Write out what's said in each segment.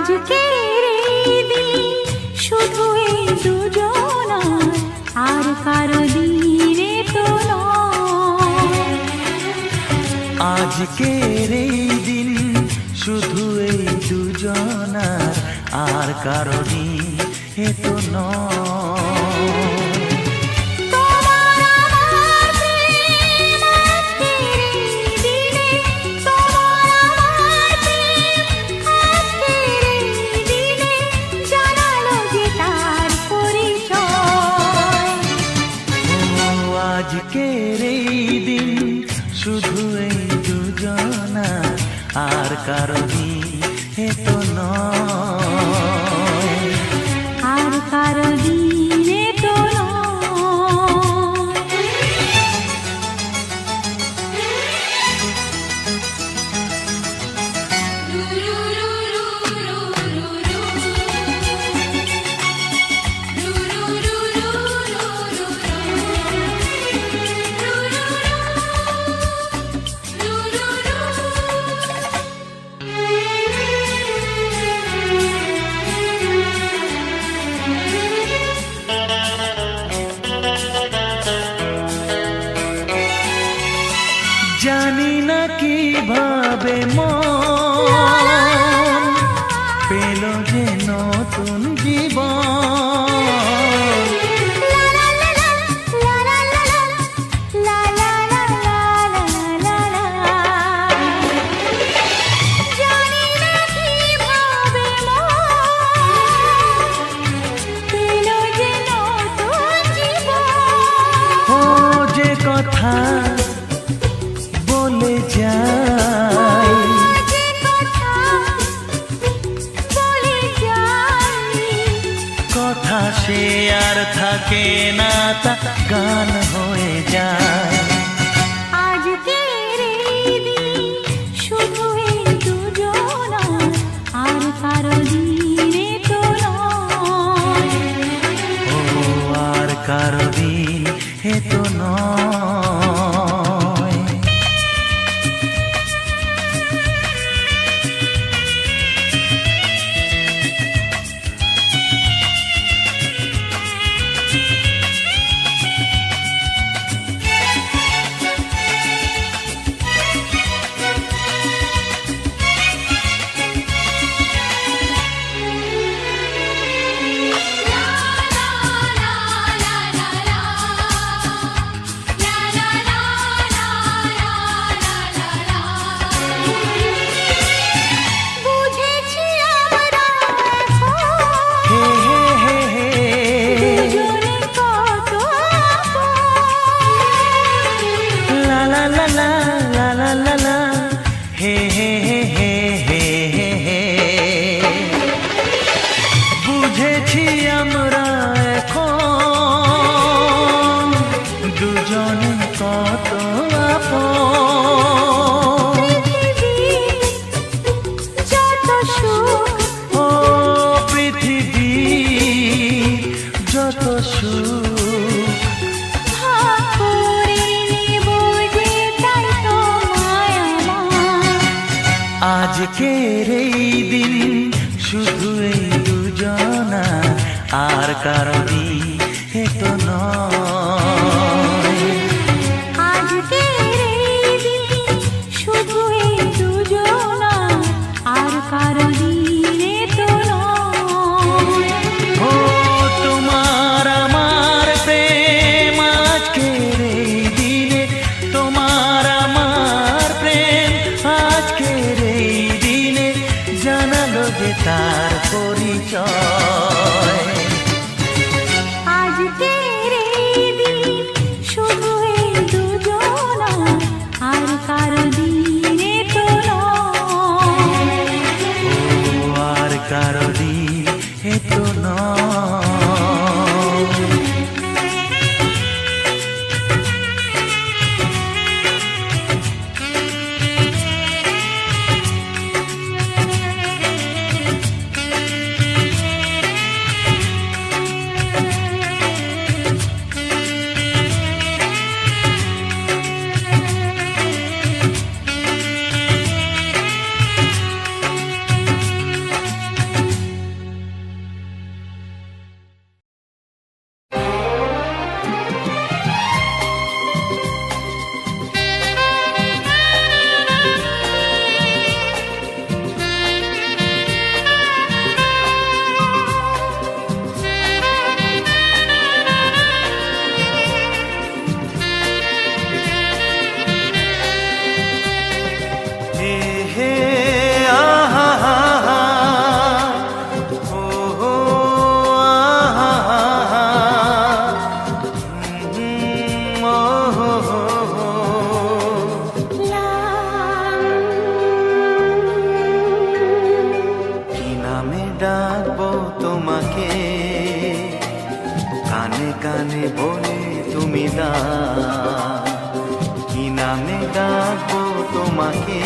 আজকের এই দিন শুধু এই দুজনার, আর কারো দিনে তো নয়। আজকের এই দিন শুধু এই দুজনার, আর কারো দিনে তো নয়। আজকের এই দিন শুধু এই দুজনা, আর কারো দিনে তো নয়, আর কারো দিনে তো জানি না কিভাবে মন পেল যে নতুন জীবন। ও যে কথা বলে যাই, কথা সে আর থাকে না, তা গান হয়ে যায়। আজকের এই দিন শুধু এই দুজনার, আর কারো দিনে তো নয়, ও আর কারো দিনে তো নয়। বুঝেছি আমরা এখন দুজনে কত আপন। যত সুখ ও পৃথিবী যত সুখ ভাগ করে নেব যে, তাই তো মায়া আমার। আজকের এই দিন শুধু এই দুজনা, আর কারো দিনে তো নয়। আজকের এই দিন শুধু এই দুজনার, আর কারো দিনে তো নয়। ও তোমার আমার প্রেম আজকের এই দিনে, তোমার আমার প্রেম আজকের এই দিনে জানালো যে তার পরিচয়। আজকের এই দিন শুধু এই দুজনার, আর কারো দিনে তো নয়, ও আর কারো দিনে তো নয়। ডাকবো তোমাকে, কানে কানে বলে তুমি দাও। কি নামে ডাকবো তোমাকে,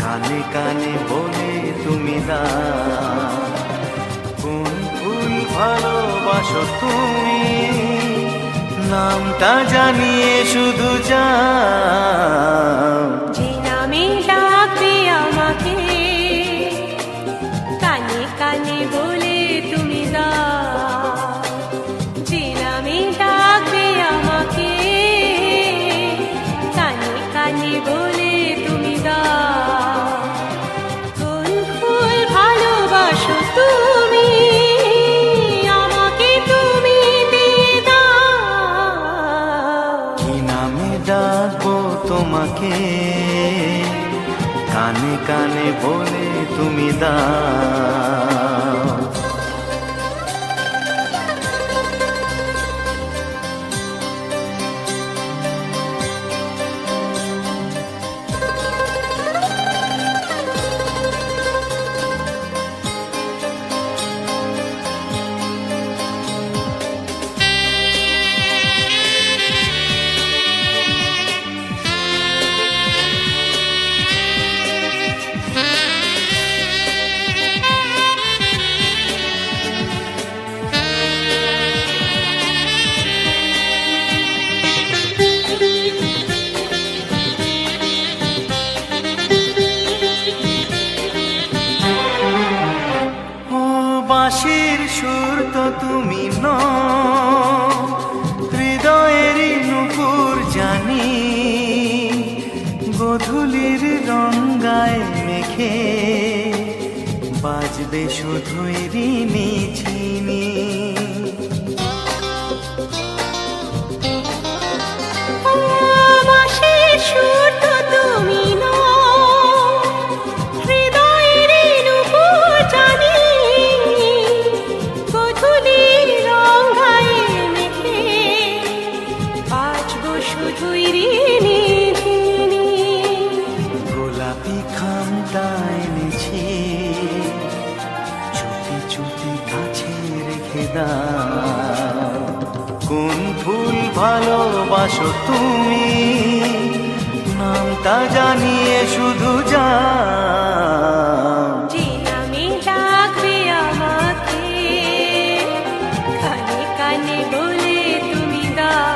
কানে কানে বলে তুমি দাও। কোন ফুল ভালোবাসো তুমি, নামটা জানিয়ে শুধু যাও। যে নামে ডাকবে আমাকে, কানে কানে বলে তুমি দাও। যে নামে ডাকবে আমাকে, কানে কানে বলে তুমি দাও। কোন ফুল ভালোবাসো তুমি, আমাকে তুমি দিয়ে দাও। কি নামে ডাকবো তোমাকে, কানে কানে বলে তুমি দাও। বাঁশির সুর তো তুমি নও, হৃদয়েরই নুপুর জানি। গধূলির রঙ্গায় মেখে বাজবে শুধুই রিনি ঝিনি। বাঁশির সুর তো তুমি নও, হৃদয়ের নুপুর জানি। গধূলির রঙায় মেখে বাজবো শুধুই রিনি ঝিনি। গোলাপি খামটা এনেছি, চুপি চুপি কাছে রেখে দাও। কোন ফুল ভালোবাসো তুমি, নামটা জানিয়ে শুধু যাও। যে নামে ডাকবে আমাকে, কানে কানে বলে তুমি দাও।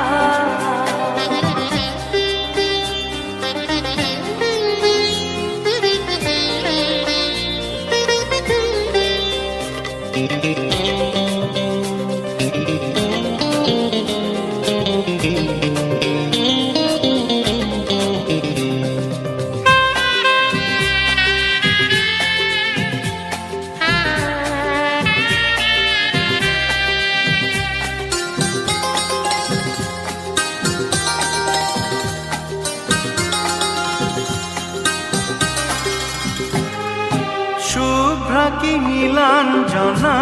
শুভ্রা কি নীলাঞ্জনা,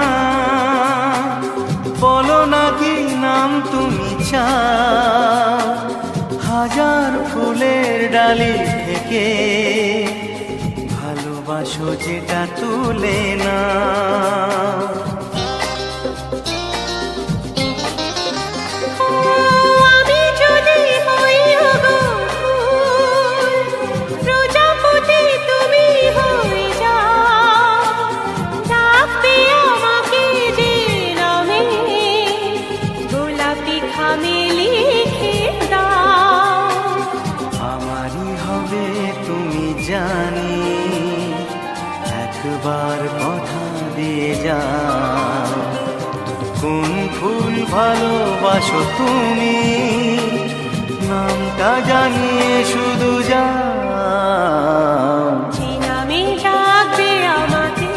বলো না কি নাম তুমি চাও। হাজার ফুলের ডালি থেকে ভালোবাসো যেটা তুলে না। আমি যদি হই ওগো ফুল, প্রজাপতি তুমি হয়ে যাও। ডাকবে আমাকে যে নামে, গোলাপি খামে লিখে দাও। আমারই হবে তুমি জানি, একবার কথা দিয়ে যাও। কোন ফুল ভালোবাসো তুমি, নামটা জানিয়ে শুধু যাও। যে নামে ডাকবে আমাকে,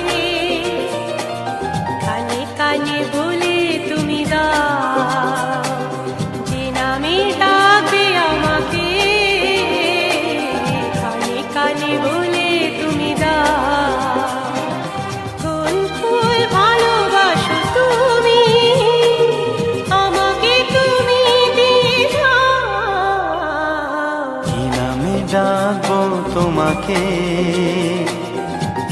কানে কানে বলে তুমি দাও। যে নামে ডাকবে আমাকে, কানে কানে বলে তুমি দাও। কোন ফুল ভালোবাসো তুমি, আমাকে তুমি দিয়ে যাও। কি নামে ডাকবো তোমাকে,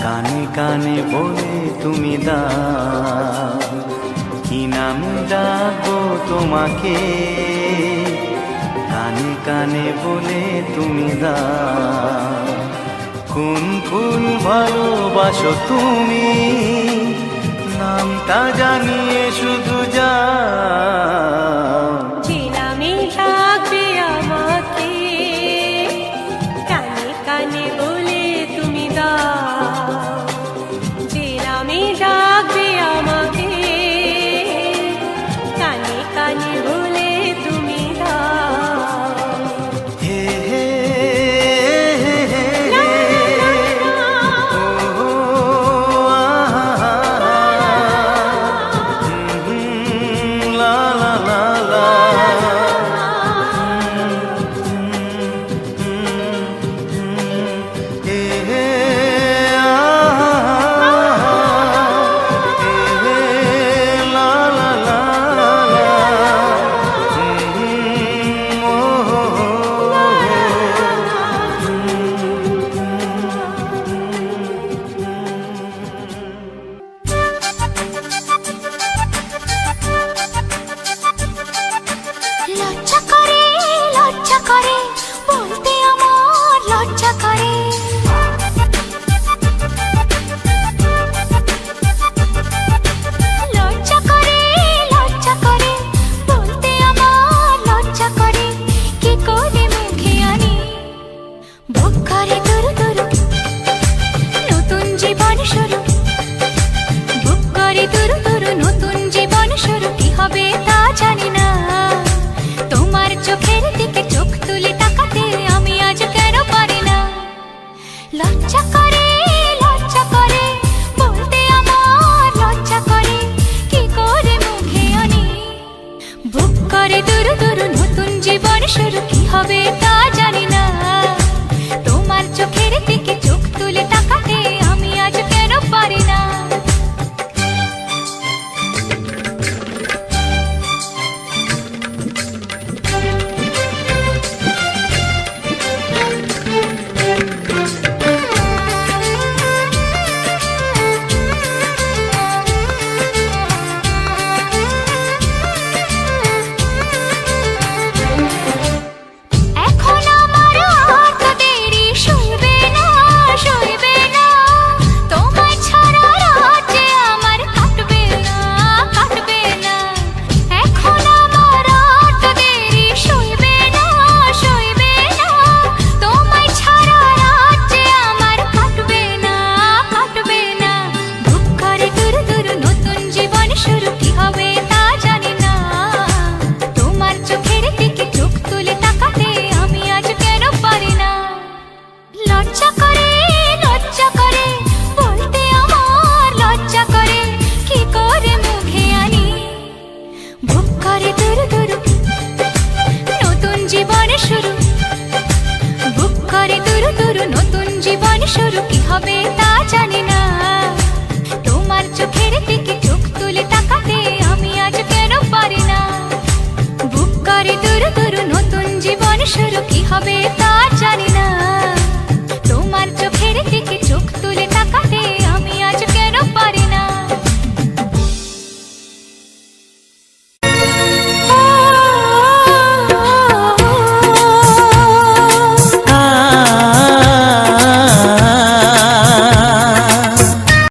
কানে কানে কানে বলে তুমি দাও, কি নামে ডাকবো তোমাকে, কানে কানে বলে তুমি দাও, কোন ফুল ভালোবাসো তুমি, নামটা জানিয়ে শুধু যাও। যে নামে ডাকবে আমাকে, কানে কানে বলে তুমি দাও। যে নামে ডাকবে আমাকে, কানে কানে বলে তুমি দাও। হে হে হে হে হে, ও লা লা লা লা, হে হে লা লা লা লা, লজ্জা করে বলতে আমার লজ্জা করে। লজ্জা করে বলতে আমার লজ্জা করে, কি করে মুখে আনি বুক করে দুরু দুরু নতুন জীবন শুরু। বুক করে দুরু দুরু নতুন জীবন শুরু, কি হবে তা জানি না। তোমার চোখের দিকে চোখ তুলে তাকাতে আমি আজ কেন পারি না। লজ্জা করে বলতে আমার লজ্জা করে, কি করে মুখে আনি বুক করে দুরু দুরু নতুন জীবন শুরু, কি হবে তা জানি না। তোমার চোখের দিকে চোখ তুলে তাকাতে আমি আজ কেন পারি না। এখন আমার আর তো দেরি সইবে না, তোমায় ছাড়া রাত যে আমার কাটবে না। এখন আমার আর তো দেরি সইবে না, তোমায় ছাড়া রাত যে আমার কাটবে না। বুক করে দুরু দুরু নতুন জীবন শুরু, কি হবে তা জানি না। তোমার চোখের দিকে চোখ তুলে তাকাতে আমি আজ কেন পারি না। লজ্জা করে বলতে আমার লজ্জা করে, কি করে মুখে আনি বুক করে দুরু দুরু নতুন জীবন শুরু। বুক করে দুরু দুরু নতুন জীবন শুরু, কি হবে তা জানি না। তোমার চোখের দিকে চোখ তুলে তাকাতে আমি আজ কেন পারি না। বুক করে দুরু দুরু নতুন জীবন শুরু, কি হবে